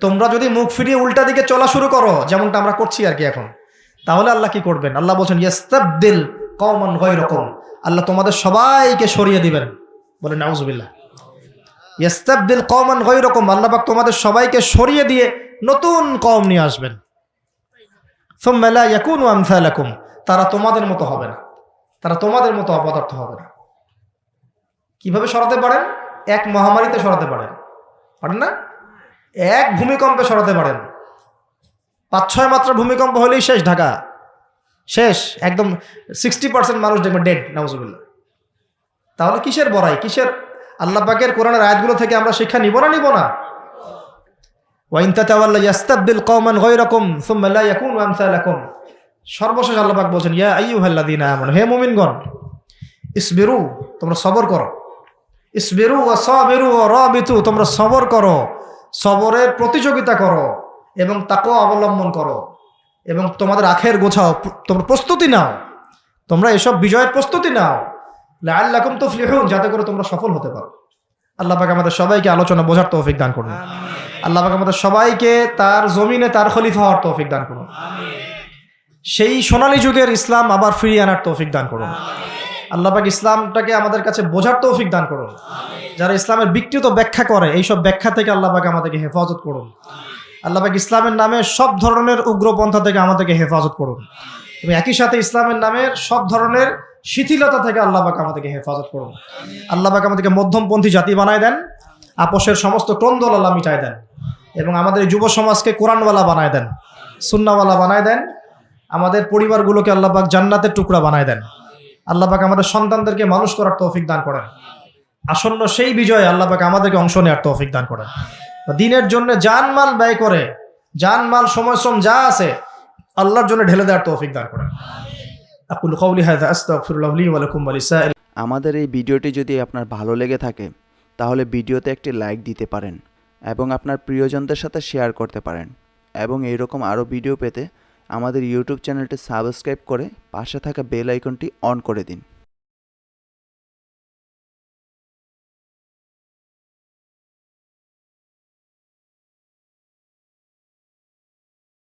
তোমরা যদি মুখ ফিরিয়ে উল্টা দিকে চলা শুরু করো, যেমনটা আমরা করছি আর কি এখন, তাহলে আল্লাহ কি করবেন? আল্লাহ বলছেন, ইয়াস্তাবদিল কওমান গায়রাকুম, আল্লাহ তোমাদের সবাইকে সরিয়ে দিবেন। বলেন নাউজুবিল্লাহ। ইস্তাবদিল কওমান গায়রাকুম, আল্লাহ পাক তোমাদের সবাইকে সরিয়ে দিয়ে নতুন কওম নিয়ে আসবেন। সুম্মা লা ইয়াকুনু আমসালাকুম, তারা তোমাদের মতো হবে না, তারা তোমাদের মতো অপদার্থ হবে না। কিভাবে সরাতে পারেন? এক মহামারীতে সরাতে পারেন, পারেন না? এক ভূমিকম্পে সরাতে পারেন। 5-6 মাত্রা ভূমিকম্প হলেই শেষ, ঢাকা শেষ, একদম 60% মানুষ দেখবেন ডেড, নাউজুবিল্লাহ। তাহলে কিসের বড়াই, কিসের? আল্লাহ পাকের কোরআনের আয়াতগুলো থেকে আমরা শিক্ষা নিব না নিব না? ওয়া ইন তাতাওয়াল্লা ইস্তাবদিল কওমান গায়রাকুম সুম্মা লা ইয়াকুনু আমসালাকুম। সর্বশেষ আল্লাহ পাক বলেন, ইয়া আইয়ুহাল্লাযীনা আমানু, হে মুমিনগণ, ইসবিরু, তোমরা সবর করো। ইসবিরু ওয়া সাবিরু ওয়া রাবিতু, তোমরা সবর করো, সবরের প্রতিযোগিতা করো এবং তাকওয়া অবলম্বন করো এবং তোমাদের আখের গোছাও, তোমরা প্রস্তুতি নাও, তোমরা এসব বিজয়ের প্রস্তুতি নাও। লাআল্লাকুম তুফলিহুন, যাতে করে তোমরা সফল হতে পারো। আল্লাহ পাক আমাদের সবাইকে আলোচনা বোঝার তৌফিক দান করুন। আল্লাহ পাক আমাদের সবাইকে তার জমিনে তার খলিফা হওয়ার তৌফিক দান করুন। সেই সোনালী যুগের ইসলাম আবার ফিরিয়ে আনার তৌফিক দান করুন। আল্লাহ পাক ইসলামটাকে আমাদের কাছে বোঝার তৌফিক দান করুন। যারা ইসলামের বিকৃত ব্যাখ্যা করে, এইসব ব্যাখ্যা থেকে আল্লাহ পাক আমাদেরকে হেফাজত করুন। আল্লাহ পাক ইসলামের নামে সব ধরনের উগ্রপন্থা থেকে আমাদেরকে হেফাজত করুন এবং একই সাথে ইসলামের নামে সব ধরনের শিথিলতা থেকে আল্লাহ পাক আমাদেরকে হেফাজত করুন। আল্লাহ পাক আমাদেরকে মধ্যমপন্থী জাতি বানায় দেন, আপোষের সমস্ত ক্রন্দল আল্লাহ মিটায় দেন এবং আমাদের যুব সমাজকে কোরআনওয়ালা বানায় দেন, সুন্নাওয়ালা বানায় দেন। আমাদের পরিবারগুলোকে আল্লাহ পাক জান্নাতের টুকরা বানায় দেন। আল্লাহ পাক আমাদের সন্তানদেরকে মানুষ করার তৌফিক দান করেন। আসন্ন সেই বিজয়ে আল্লাহ পাক আমাদেরকে অংশ নেওয়ার তৌফিক দান করেন। দিনের জন্য জানমাল ব্যয় করে, জানমাল সময় শ্রম যা আছে আল্লাহর জন্য ঢেলে দেওয়ার তৌফিক দান করেন। আকুলু কওলি হাযা আস্তাগফিরুল্লাহ লি ওয়া লাকুম ওয়া লিসাইরিল। আমাদের এই ভিডিওটি যদি আপনার ভালো লেগে থাকে তাহলে ভিডিওতে একটি লাইক দিতে পারেন এবং আপনার প্রিয়জনদের সাথে শেয়ার করতে পারেন এবং এইরকম আরও ভিডিও পেতে আমাদের ইউটিউব চ্যানেলটি সাবস্ক্রাইব করে পাশে থাকা বেল আইকনটি অন করে দিন।